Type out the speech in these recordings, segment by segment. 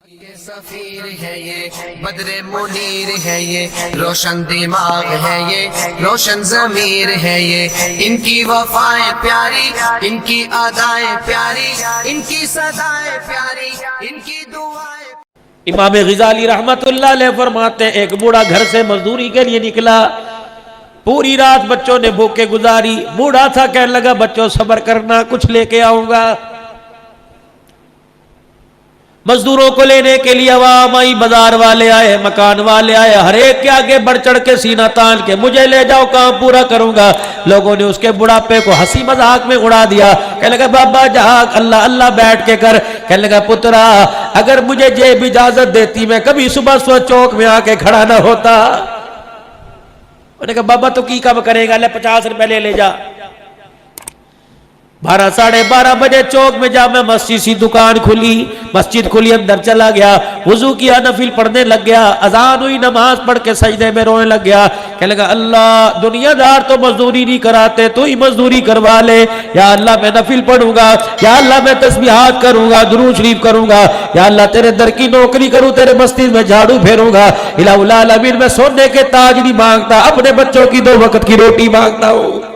ये सफीर है, ये बदरे मुनीर है, ये रोशन दिमाग है, ये रोशन ज़मीर है, ये इनकी वफाएं प्यारी, इनकी अदाएं प्यारी, इनकी सदाएं प्यारी, इनकी दुआएं। इमाम ग़ज़ाली रहमतुल्लाह अलैह फरमाते हैं, एक बूढ़ा घर से मजदूरी के लिए निकला, पूरी रात बच्चों ने भूखे गुजारी। बूढ़ा था, कहने लगा बच्चों सब्र करना, कुछ लेके आऊंगा। मजदूरों को लेने के लिए आवाम आई, बाजार वाले आए, मकान वाले आए, हर एक के आगे बढ़ चढ़ के सीना तान के मुझे ले जाओ, काम पूरा करूंगा। लोगों ने उसके बुढ़ापे को हंसी मजाक में उड़ा दिया। कहने लगा बाबा जाग, अल्लाह अल्लाह बैठ के कर। कहने लगा पुत्रा, अगर मुझे जेब इजाजत देती मैं कभी सुबह सुबह चौक में आके खड़ा ना होता। उन्होंने कहा बाबा तो की काम करेगा, ले 50 रुपए ले जा। 12 साढ़े 12 बजे चौक में जा, मैं मस्जिद सी दुकान खुली, मस्जिद खुली, अंदर चला गया, वुजू किया, नफिल पढ़ने लग गया। अजान हुई, नमाज पढ़ के सजदे में रोने लग गया। कहने लगा अल्लाह दुनियादार तो मजदूरी नहीं कराते, तू ही मजदूरी करवा ले। या अल्लाह मैं नफिल पढ़ूंगा, या अल्लाह मैं तस्बीहात करूंगा, दुरूद शरीफ करूंगा, या अल्लाह तेरे दर की नौकरी करूं, तेरे मस्जिद में झाड़ू फेरूंगा। इलाहुल आलमीन मैं सोने के ताज नहीं मांगता, अपने बच्चों की 2 वक्त की रोटी मांगता हूं।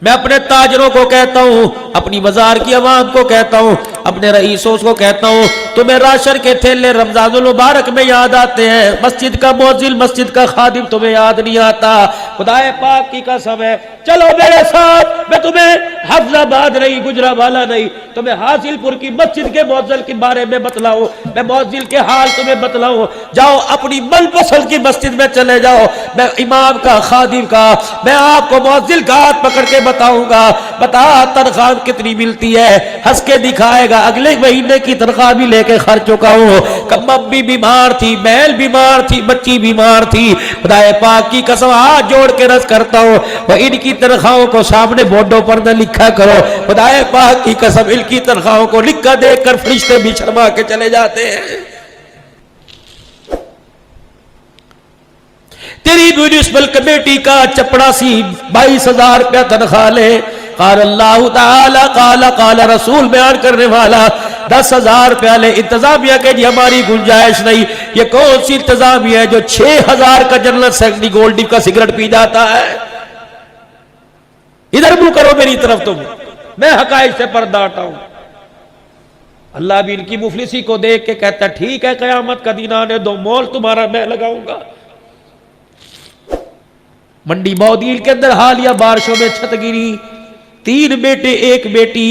मैं अपने ताजरों को कहता हूं, अपनी बाजार की आवाम को कहता हूं, अपने रईसों को कहता हूं, तुम्हें राशन के थैले रमजानुल मुबारक में याद आते हैं, मस्जिद का मोजिल, मस्जिद का खादिम तुम्हें याद नहीं आता। खुदाए पाक की कसम है, चलो मेरे साथ, मैं तुम्हें हफ्जाबाद नहीं, गुजरावाला नहीं, तुम्हें हासिलपुर की मस्जिद के मोजिल के बारे में बतलाऊं, मैं मोजिल के हाल तुम्हें बतलाऊं। जाओ अपनी मनपसंद की मस्जिद में चले जाओ, मैं इमाम का, खादिम का, मैं आपको मोजिल का हाथ पकड़ के बताऊंगा। बता तनख्वाह कितनी मिलती है, हंस के दिखाएगा, अगले महीने की तनख्वाह भी लेके खर्च चुका हूं। कम्बी बीमार थी, बैल बीमार थी, बच्ची बीमार थी। खुदाए पाक की कसम हाथ जोड़ के रस करता हूं, वह इनकी तनख्वाहों को सामने बोर्डों पर न लिखा करो। खुदाए पाक की कसम इनकी तनख्वाहों को लिखा देखकर फरिश्ते भी शर्मा के चले जाते हैं। तेरी म्यूनिसिपल कमेटी का चपड़ासी 22,000 रुपया तनख्वाह ले। क़ाल अल्लाहु ताला क़ाल रसूल बयान करने वाला 10,000 रुपया ले। इंतजामिया के जी हमारी गुंजाइश नहीं। ये कौन सी इंतजामिया है जो 6,000 का जनरल सेक्रेटरी गोल्ड डिप का सिगरेट पी जाता है? इधर मुंह करो मेरी तरफ, तुम, मैं हकायक से पर्दा हटाऊं। अल्लाह भी इनकी मुफलिसी को देख के कहता ठीक है, कयामत का दिन आने दो, मोल तुम्हारा मैं लगाऊंगा। मंडी मौदील के अंदर हालिया बारिशों में छत गिरी, 3 बेटे 1 बेटी,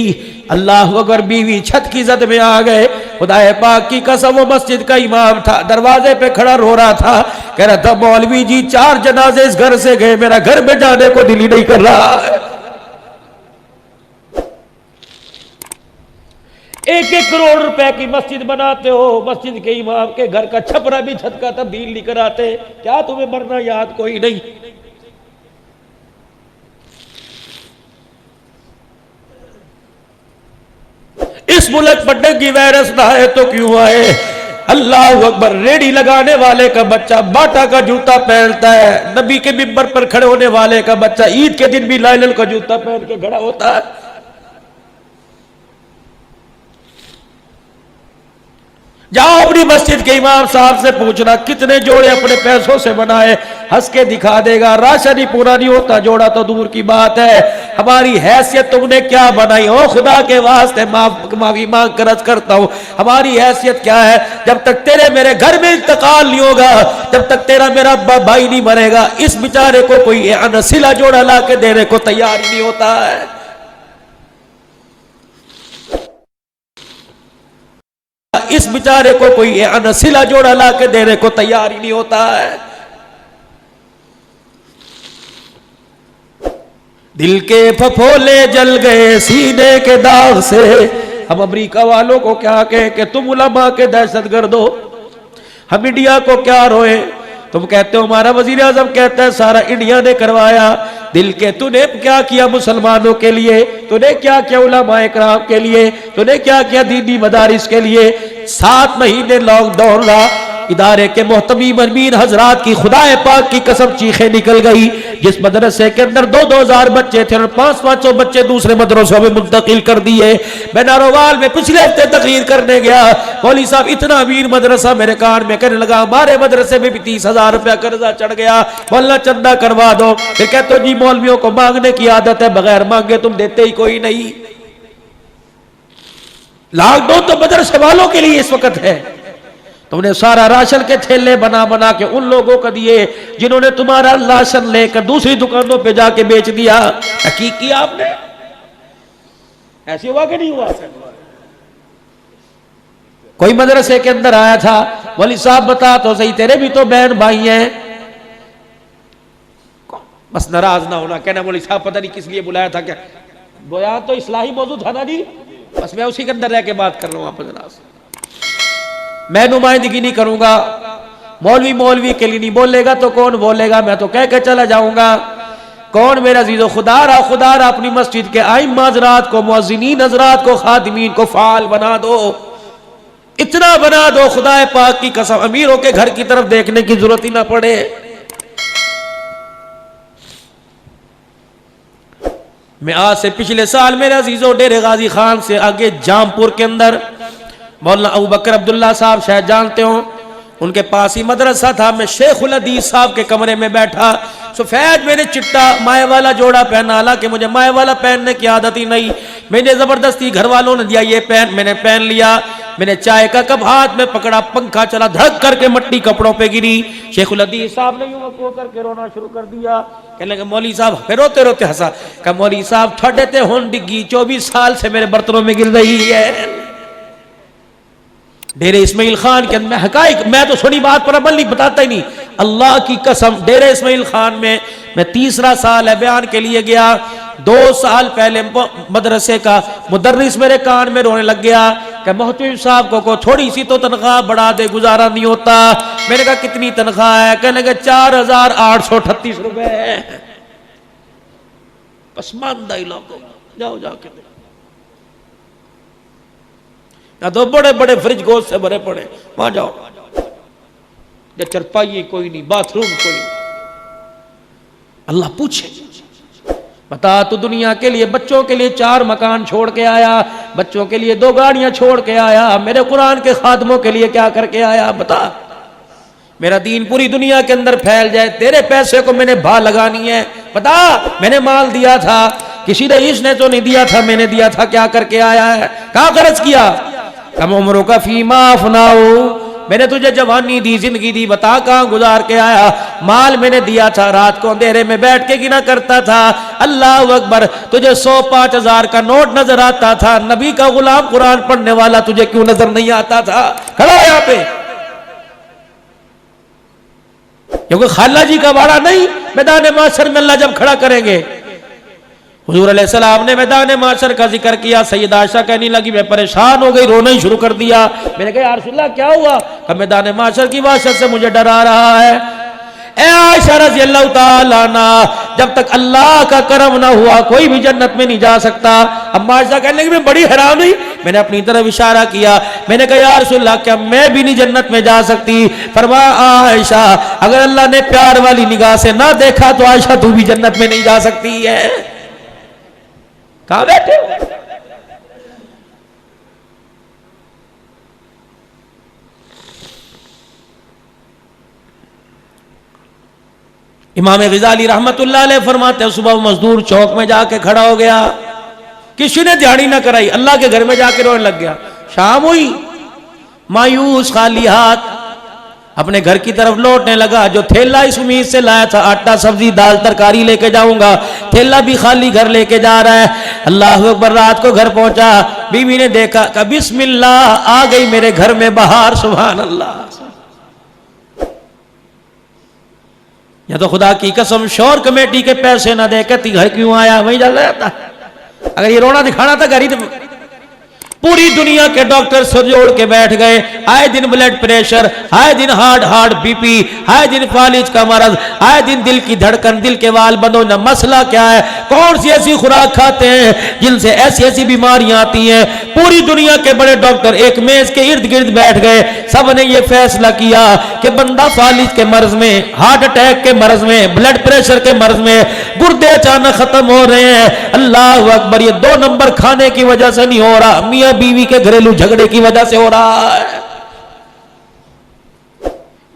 अल्लाह अगर बीवी छत की जद में आ गए। खुदाए पाक की कसम वो मस्जिद का इमाम था, दरवाजे पे खड़ा रो रहा था, कह रहा था मौलवी जी 4 जनाजे इस घर से गए, मेरा घर में जाने को दिल ही नहीं कर रहा है। 1-1 करोड़ रुपए की मस्जिद बनाते हो, मस्जिद के इमाम के घर का छपरा भी छत का तब्दील नहीं कराते, क्या तुम्हें मरना याद कोई नहीं? इस मुल्क पर डेंगू वायरस ना आए तो क्यों आए? अल्लाह अकबर। रेडी लगाने वाले का बच्चा बाटा का जूता पहनता है, नबी के मिंबर पर खड़े होने वाले का बच्चा ईद के दिन भी लाइलल का जूता पहन के खड़ा होता है। जाओ अपनी मस्जिद के इमाम साहब से पूछना कितने जोड़े अपने पैसों से बनाए, हंस के दिखा देगा। राशन ही पूरा नहीं होता, जोड़ा तो दूर की बात है। हमारी हैसियत तुमने क्या बनाई? ओ खुदा के वास्ते माफी मांग कर अर्ज करता हूं, हमारी हैसियत क्या है? जब तक तेरे मेरे घर में इंतकाल नहीं होगा, जब तक तेरा मेरा भाई नहीं मरेगा, इस बेचारे को कोई अनसिला जोड़ा ला के देने को तैयार नहीं होता है। इस बेचारे को कोई अनसिला जोड़ा ला के देने को तैयार ही नहीं होता है। दिल के फफोले जल गए सीने के दाग से। हम अमेरिका वालों को क्या कहे कि तुम उलमा के दहशतगर्द हो, हम इंडिया को क्या रोए? तुम कहते हो हमारा वजीर आजम कहता है सारा इंडिया ने करवाया। दिल के तूने क्या किया मुसलमानों के लिए? तूने क्या किया उलमाए कराम के लिए? तूने क्या किया दीनी मदारिस के लिए? 7 महीने लॉकडाउन रहा, इदारे के मोहतमीम अमीन हजरात की खुदाए पाक की कसम चीखें निकल गई। जिस मदरसे के अंदर 2-2 हजार बच्चे थे और 500-500 बच्चे दूसरे मदरसों में मुंतकिल कर दिए। मैं नारोवाल में पिछले हफ्ते तकरीर करने गया, मौलवी साहब इतना अमीर मदरसा, मेरे कान में कहने लगा हमारे मदरसे में भी 30,000 रुपया कर्जा चढ़ गया, मौलाना चंदा करवा दो। फिर कहते जी मौलवियों को मांगने की आदत है, बगैर मांगे तुम देते ही कोई नहीं। लॉकडाउन तो मदरसे वालों के लिए इस वक्त है। तुमने सारा राशन के थैले बना बना के उन लोगों को दिए जिन्होंने तुम्हारा राशन लेकर दूसरी दुकानों पे जाके बेच दिया। हकीक किया आपने? ऐसे हुआ कि नहीं हुआ? कोई मदरसे के अंदर आया था, मौलवी साहब बता तो सही, तेरे भी तो बहन भाई हैं। बस नाराज ना होना, कहना मौलवी साहब पता नहीं किस लिए बुलाया था, क्या बोया तो इस्लाही मौजूद था ना जी, बस मैं उसी के अंदर रह के बात कर रहा हूं आपसे। मैं नुमाइंदगी नहीं करूंगा, मौलवी के लिए नहीं बोलेगा तो कौन बोलेगा, मैं तो कह के चला जाऊंगा। कौन मेरा अजीज़ो खुदारा अपनी मस्जिद के आइम्मा हज़रात को, मुअज़्ज़िनीन हज़रात को, खादिमीन को फाल बना दो, इतना बना दो खुदाए पाक की कसम अमीरों के घर की तरफ देखने की जरूरत ही ना पड़े। मैं आज से पिछले साल मेरे अजीजों डेरे गाजी खान से आगे जामपुर के अंदर मौलाना अबू बकर अब्दुल्ला साहब शायद जानते हो, उनके पास ही मदरसा था। मैं शेखुल हदीस साहब के कमरे में बैठा, सफेद मैंने चिट्टा माए वाला जोड़ा पहना, हालांकि मुझे माए वाला पहनने की आदत ही नहीं, मैंने जबरदस्ती घर वालों ने दिया ये पहन, मैंने पहन लिया। मैंने चाय का कप हाथ में पकड़ा, पंखा चला, धड़क करके मट्टी कपड़ों पे गिरी। शेखुल हदीस साहब ने यूं को करके रोना शुरू कर दिया। कहने लगे मौलवी साहब, फिर रोते रोते हंसा, कहा मौलवी साहब ठंडे ते होन डिग्गी 24 साल से मेरे बर्तनों में गिर रही है। डेरे इस्माइल खान के अंदर हकाइक, मैं तो सुनी बात पर अमल नहीं बताता ही नहीं, अल्लाह की कसम। डेरे इस्माइल खान में मैं तीसरा साल है बयान के लिए गया, 2 साल पहले मदरसे का मुदर्रिस मेरे कान में रोने लग गया कि मोहतमिम साहब को थोड़ी सी तो तनख्वाह बढ़ा दे, गुजारा नहीं होता। मैंने कहा कितनी तनख्वाह है? कहने लगे 4,838 रुपए है। पसमानदा इलाकों जाओ जाके तो बड़े बड़े फ्रिज गोश्त से भरे पड़े, वहां जाओ, चरपाई कोई नहीं, बाथरूम कोई नहीं। अल्लाह पूछे बता तू दुनिया के लिए बच्चों के लिए 4 मकान छोड़ के आया, बच्चों के लिए 2 गाड़ियां छोड़ के आया, मेरे कुरान के खादमों के लिए क्या करके आया? बता। मेरा दीन पूरी दुनिया के अंदर फैल जाए, तेरे पैसे को मैंने भा लगानी है, बता। मैंने माल दिया था, किसी रईस ने तो नहीं दिया था, मैंने दिया था, क्या करके आया है? कहाँ खर्च किया? कम उम्रों का फीमा अफनाओ, मैंने तुझे जवानी दी, जिंदगी दी, बता कहां गुजार के आया? माल मैंने दिया था, रात को अंधेरे में बैठ के गिना करता था, अल्लाह अकबर, तुझे 100-5,000 का नोट नजर आता था, नबी का गुलाम कुरान पढ़ने वाला तुझे क्यों नजर नहीं आता था? खड़ा यहाँ पे, क्योंकि खाला जी का वाड़ा नहीं, मैदान माशर में अल्लाह जब खड़ा करेंगे। हुजूर अलैहिस्सलाम ने मैदान माशर का जिक्र किया, सैयदा आयशा कहने लगी मैं परेशान हो गई, रोना ही शुरू कर दिया। मैंने कहा या रसूलल्लाह क्या हुआ? कहा मैदान माशर की वहशत से मुझे डर आ रहा है। ए आयशा रज़ी अल्लाह ताला अन्हा, जब तक अल्लाह का करम ना हुआ कोई भी जन्नत में नहीं जा सकता। अम्मा आयशा कहने लगी मैं बड़ी हैरान हुई, मैंने अपनी तरफ इशारा किया, मैंने कहा या रसूलल्लाह क्या मैं भी नहीं जन्नत में जा सकती? फरमाया आयशा अगर अल्लाह ने प्यार वाली निगाह से ना देखा तो आयशा तू भी जन्नत में नहीं जा सकती है। कहां बैठे हो? इमाम ग़ज़ाली रहमतुल्लाह अलैह फरमाते हैं सुबह मजदूर चौक में जाके खड़ा हो गया, किसी ने दिहाड़ी ना कराई, अल्लाह के घर में जाके रोने लग गया। शाम हुई, मायूस खाली हाथ अपने घर की तरफ लौटने लगा। जो थैला इस उम्मीद से लाया था आटा सब्जी दाल तरकारी लेके जाऊंगा, थैला भी खाली घर लेके जा रहा है। अल्लाह अकबर, रात को घर पहुंचा, बीवी ने देखा कि बिस्मिल्लाह आ गई मेरे घर में बहार, सुभान अल्लाह। या तो खुदा की कसम शोर कमेटी के पैसे ना दे कहती घर क्यों आया, वहीं जा जाता। अगर ये रोना दिखाना था घर ही पूरी दुनिया के डॉक्टर सर जोड़ के बैठ गए, आए दिन ब्लड प्रेशर, आए दिन हार्ट बीपी, आए दिन फालिज का मरज, आए दिन दिल की धड़कन, दिल के वाल बंद होना। मसला क्या है? कौन सी ऐसी खुराक खाते हैं जिनसे ऐसी ऐसी बीमारियां आती हैं? पूरी दुनिया के बड़े डॉक्टर एक मेज के इर्द गिर्द बैठ गए, सब ने यह फैसला किया कि बंदा फालिज के मर्ज में, हार्ट अटैक के मर्ज में, ब्लड प्रेशर के मर्ज में, गुर्दे अचानक खत्म हो रहे हैं। अल्लाह अकबर, ये 2 नंबर खाने की वजह से नहीं हो रहा, मियां बीवी के घरेलू झगड़े की वजह से हो रहा है।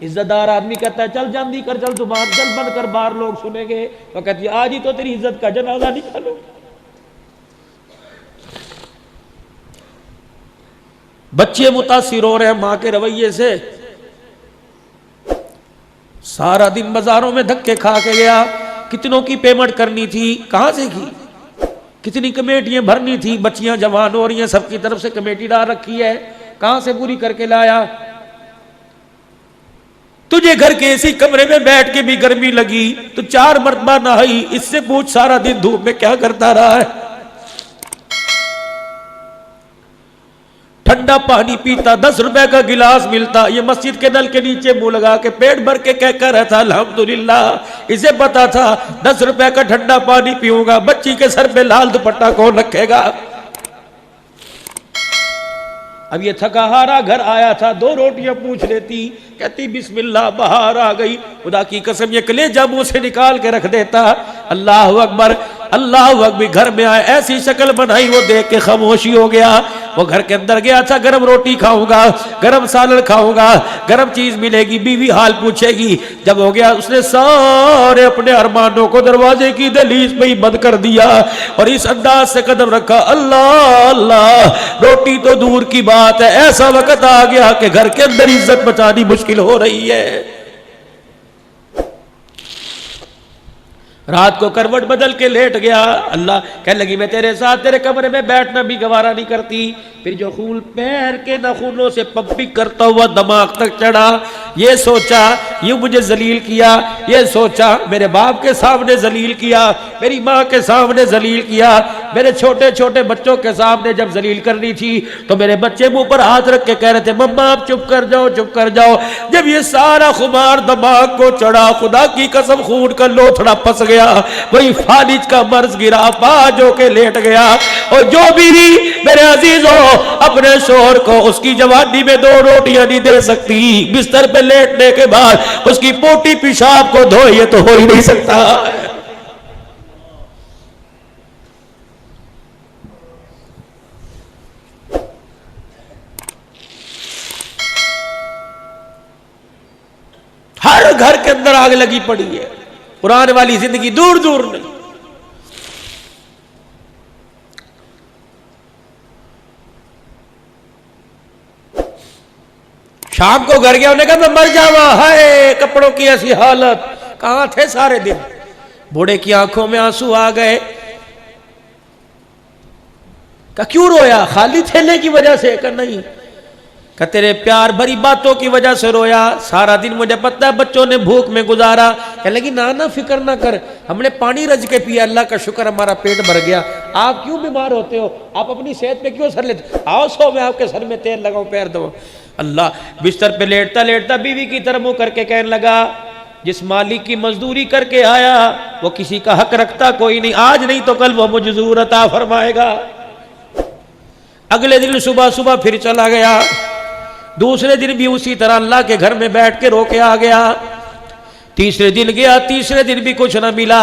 इज्जतदार आदमी कहता है चल जल्दी कर, चल जुबान जल बंद कर, बाहर लोग सुनेंगे। तो कहती है आज ही तो तेरी इज्जत का जनाजा निकालो। बच्चे मुतासिर हो रहे हैं मां के रवैये से। सारा दिन बाजारों में धक्के खा के गया, कितनों की पेमेंट करनी थी, कहां से की, कितनी कमेटियां भरनी थी, बच्चियां जवान हो रही हैं, सबकी तरफ से कमेटी डाल रखी है, कहां से पूरी करके लाया। तुझे घर के इसी कमरे में बैठ के भी गर्मी लगी तो 4 मरतबा नहाई, इससे पूछ सारा दिन धूप में क्या करता रहा है। ठंडा पानी पीता, 10 रुपए का गिलास मिलता, ये मस्जिद के नल के नीचे मुंह लगा के पेट भर के कहकर रहता अल्हम्दुलिल्लाह। इसे पता था 10 रुपए का ठंडा पानी पीऊंगा, बच्ची के सर पे लाल दुपट्टा कौन रखेगा। अब ये थका हारा घर आया था, 2 रोटियां पूछ लेती, कहती बिस्मिल्लाह, बाहर आ गई। खुदा की कसम ये कलेजा मुंह से निकाल के रख देता। अल्लाह अकबर, अल्लाह अकबर। घर में आए, ऐसी शक्ल बनाई, वो देख के खामोशी हो गया। वो घर के अंदर गया, अच्छा गरम रोटी खाऊंगा, गरम सालन खाऊंगा, गरम चीज मिलेगी, बीवी हाल पूछेगी। जब हो गया, उसने सारे अपने अरमानों को दरवाजे की दहलीज पे ही बंद कर दिया और इस अंदाज से कदम रखा, अल्लाह अल्लाह। रोटी तो दूर की बात है, ऐसा वक्त आ गया कि घर के अंदर इज्जत बचानी मुश्किल हो रही है। रात को करवट बदल के लेट गया। अल्लाह कहने लगी मैं तेरे साथ तेरे कमरे में बैठना भी गवारा नहीं करती। फिर जो खून पैर के नाखूनों से पंपिंग करता हुआ दिमाग तक चढ़ा, ये सोचा ये मुझे जलील किया, ये सोचा मेरे बाप के सामने जलील किया, मेरी माँ के सामने जलील किया, मेरे छोटे छोटे बच्चों के सामने जब जलील करनी थी तो मेरे बच्चे मुंह पर हाथ रख के कह रहे थे मम्मा आप चुप कर जाओ, चुप कर जाओ। जब ये सारा खुमार दिमाग को चढ़ा, खुदा की कसम खून का लोथड़ा फंस गया, वही फालिज का मर्ज गिरा, बाज होके लेट गया। और जो बीवी मेरे अजीजों अपने शोहर को उसकी जवानी में 2 रोटियां नहीं दे सकती, बिस्तर पे लेटने के बाद उसकी पोटी पेशाब को धोए, ये तो हो ही नहीं सकता। हर घर के अंदर आग लगी पड़ी है, पुराने वाली जिंदगी दूर दूर नहीं। शाम को घर गया, उन्होंने कहा मैं मर जावा, हाय कपड़ों की ऐसी हालत, कहां थे सारे दिन। बूढ़े की आंखों में आंसू आ गए। कहा क्यों रोया? खाली थैले की वजह से? कहा नहीं, कहा तेरे प्यार भरी बातों की वजह से रोया। सारा दिन मुझे पता है बच्चों ने भूख में गुजारा। कहने लगी ना ना फिक्र ना कर, हमने पानी रज के पिया, अल्लाह का शुक्र हमारा पेट भर गया। आप क्यों बीमार होते हो? आप अपनी सेहत पे क्यों सर लेते? आओ सो मैं आपके सर में तेल लगाऊं, पैर दो। अल्लाह बिस्तर पे लेटता लेटता बीवी की तरफ मुंह करके कहने लगा जिस मालिक की मजदूरी करके आया वो किसी का हक रखता कोई नहीं, आज नहीं तो कल वो मुझे जरूर अता फरमाएगा। अगले दिन सुबह सुबह फिर चला गया, दूसरे दिन भी उसी तरह अल्लाह के घर में बैठ के रो के आ गया। तीसरे दिन गया, तीसरे दिन भी कुछ ना मिला।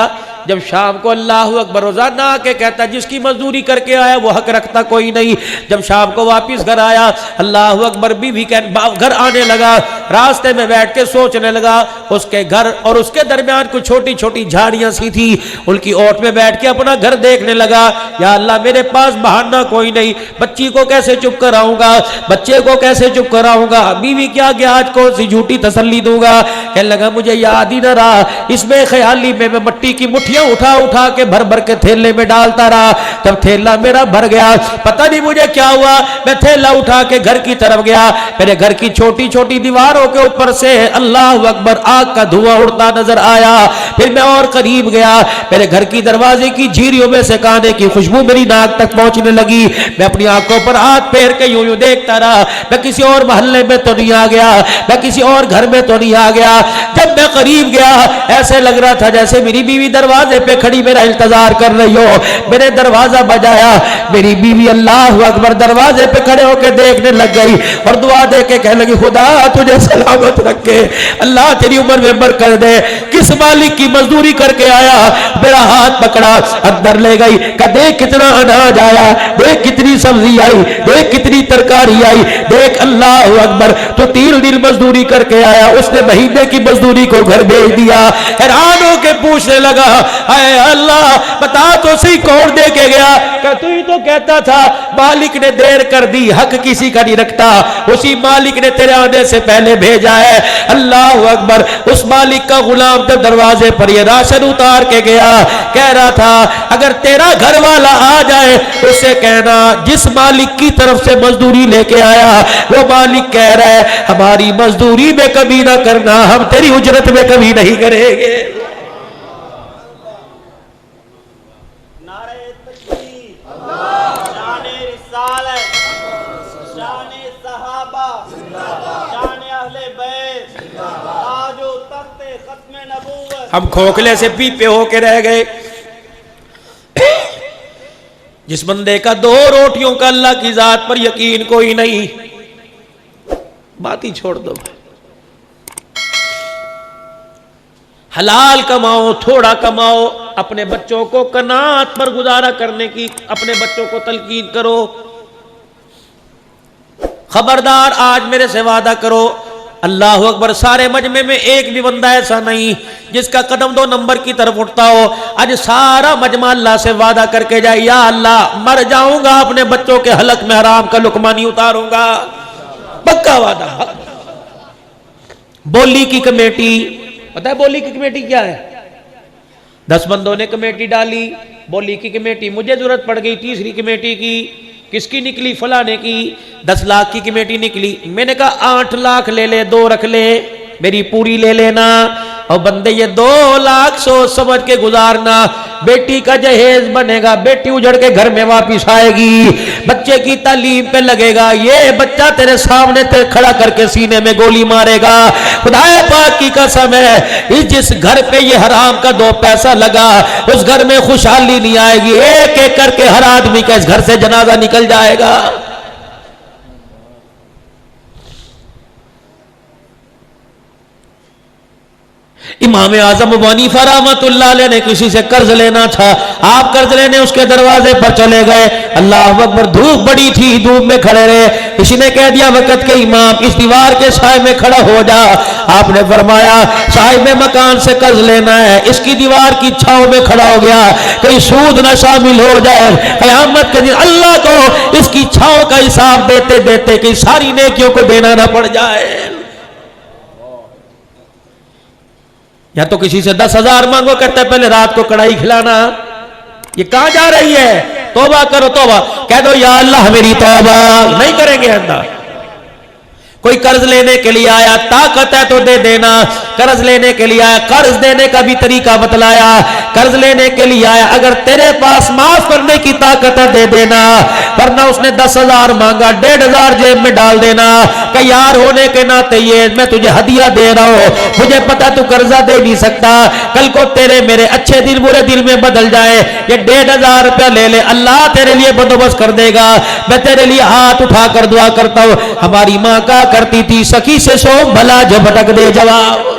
जब शाम को अल्लाह अकबर रोजाना आके कहता जिसकी मजदूरी करके आया वो हक रखता कोई नहीं। जब शाम को वापिस घर आया, अल्लाह अकबर बीवी के घर आने लगा, रास्ते में बैठ के सोचने लगा। उसके घर और उसके दरमियान कुछ छोटी छोटी झाड़ियां सी थी, उनकी ओट में बैठ के अपना घर देखने लगा। या अल्लाह मेरे पास बहाना कोई नहीं, बच्ची को कैसे चुप कराऊंगा, बच्चे को कैसे चुप कराऊंगा, बीवी क्या गया आज कौन सी झूठी तसल्ली दूंगा। कहने लगा मुझे याद ही न रहा, इसमें ख्याली में मैं मट्टी की मुट्ठी रोटियां उठा उठा के भर भर के थैले में डालता रहा। तब थैला मेरा भर गया, पता नहीं मुझे क्या हुआ, मैं थैला उठा के घर की तरफ गया। मेरे घर की छोटी छोटी दीवारों के ऊपर से अल्लाह अकबर आग का धुआं उड़ता नजर आया। फिर मैं और करीब गया, मेरे घर की दरवाजे की झीरियों में से खाने की खुशबू मेरी नाक तक पहुंचने लगी। मैं अपनी आंखों पर हाथ फेर के यूं यूं देखता रहा, मैं किसी और मोहल्ले में तो नहीं आ गया, मैं किसी और घर में तो नहीं आ गया। जब मैं करीब गया ऐसे लग रहा था जैसे मेरी बीवी दरवाजे पे खड़ी मेरा इंतजार कर रही हो। मैंने दरवाजा बजाया, मेरी बीवी अल्लाह अकबर दरवाजे पे खड़े होकर देखने लग गई और दुआ दे के कहने लगी, खुदा तुझे सलामत रखे, अल्लाह तेरी उम्र में बरकत दे। किस मालिक की मजदूरी करके आया? मेरा हाथ पकड़ा, अंदर ले गई, कहा देख कितना अनाज आया, देख कितनी सब्जी आई, देख कितनी तरकारी आई, देख अल्लाह अकबर तो 3 दिन मजदूरी करके आया, उसने महीने की मजदूरी को घर भेज दिया। हैरान होके पूछने लगा, हाय अल्लाह बता तो सही कौन दे के गया? तू ही तो कहता था मालिक ने देर कर दी, हक किसी का नहीं रखता, उसी मालिक ने तेरे आने से पहले भेजा है। अल्लाह अकबर, उस मालिक का गुलाम तो दरवाजे पर ये राशन उतार के गया, कह रहा था अगर तेरा घर वाला आ जाए उससे कहना जिस मालिक की तरफ से मजदूरी लेके आया वो मालिक कह रहा है हमारी मजदूरी में कभी ना करना, हम तेरी उजरत में कभी नहीं करेंगे। हम खोखले से पीपे होके रह गए। जिस बंदे का 2 रोटियों का अल्लाह की जात पर यकीन कोई नहीं, बात ही छोड़ दो। हलाल कमाओ, थोड़ा कमाओ, अपने बच्चों को कनात पर गुजारा करने की अपने बच्चों को तलकीन करो। खबरदार आज मेरे से वादा करो, अल्लाह अकबर, सारे मजमे में एक भी बंदा ऐसा नहीं जिसका कदम 2 नंबर की तरफ उठता हो। आज सारा मजमा अल्लाह से वादा करके जाए, या अल्लाह मर जाऊंगा अपने बच्चों के हलक में हराम का लुकमा नहीं उतारूंगा, पक्का वादा। बोली की कमेटी, पता है बोली की कमेटी क्या है? 10 बंदों ने कमेटी डाली, बोली की कमेटी, मुझे जरूरत पड़ गई तीसरी कमेटी की, किसकी निकली? फलाने की। 10 लाख की कमेटी निकली। मैंने कहा 8 लाख ले ले, 2 रख ले, मेरी पूरी ले लेना। और बंदे ये 2 लाख सोच समझ के गुजारना, बेटी का जहेज बनेगा, बेटी उजड़ के घर में वापिस आएगी, बच्चे की तालीम पे लगेगा, ये बच्चा तेरे सामने ते खड़ा करके सीने में गोली मारेगा। खुदाए पाक की कसम है, जिस घर पे ये हराम का 2 पैसा लगा उस घर में खुशहाली नहीं आएगी। एक एक करके हर आदमी का इस घर से जनाजा निकल जाएगा। इमाम आजम अबू हनीफा रहमतुल्लाह अलैह ने किसी से कर्ज लेना था, आप कर्ज लेने उसके दरवाजे पर चले गए। अल्लाह अकबर, धूप बड़ी थी, धूप में खड़े रहे। किसी ने कह दिया वक़्त के इमाम इस दीवार के साए में खड़ा हो जा। आपने फरमाया साहिब मकान से कर्ज लेना है, इसकी दीवार की छांव में खड़ा हो गया, कहीं सूद न शामिल हो जाए, क़यामत के दिन अल्लाह को इसकी छांव का हिसाब देते देते कि सारी नेकियों को देना न पड़ जाए। या तो किसी से 10,000 मांगो, कहता है पहले रात को कढ़ाई खिलाना। ये कहां जा रही है? तौबा करो, तौबा कह दो, या अल्लाह मेरी तौबा नहीं करेंगे अंदर। कोई कर्ज लेने के लिए आया, ताकत है तो दे देना, कर्ज लेने के लिए आया, कर्ज देने का भी तरीका बतलाया। कर्ज लेने के लिए आया, अगर तेरे पास माफ करने की ताकत है दे देना, वरना उसने 10,000 मांगा, 1,500 जेब में डाल देना। कि यार होने के नाते ये मैं तुझे हदिया दे रहा हूं, मुझे पता तू कर्जा दे नहीं सकता, कल को तेरे मेरे अच्छे दिन बुरे दिन में बदल जाए, ये 1,500 रुपया ले ले, अल्लाह तेरे लिए बंदोबस्त कर देगा। मैं तेरे लिए हाथ उठाकर दुआ करता हूं। हमारी माँ का करती थी, सखी से सो भला झपटक दे जवाब।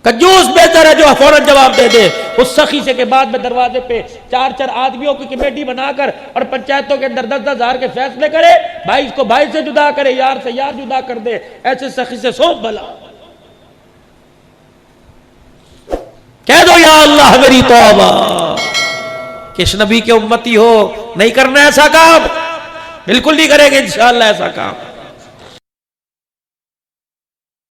कंजूस बेहतर है जो फौरन जवाब दे दे। उस सखी से के बाद में दरवाजे पे 4-4 आदमियों की कमेटी बनाकर और पंचायतों के अंदर 10-10 हजार के फैसले करे, भाई को भाई से जुदा करे, यार से यार जुदा कर दे, ऐसे सखी से सो भला। कह दो या अल्लाह मेरी तौबा। किस नबी के उम्मती हो, नहीं करना ऐसा काम, बिल्कुल नहीं करेंगे इंशाअल्लाह ऐसा काम।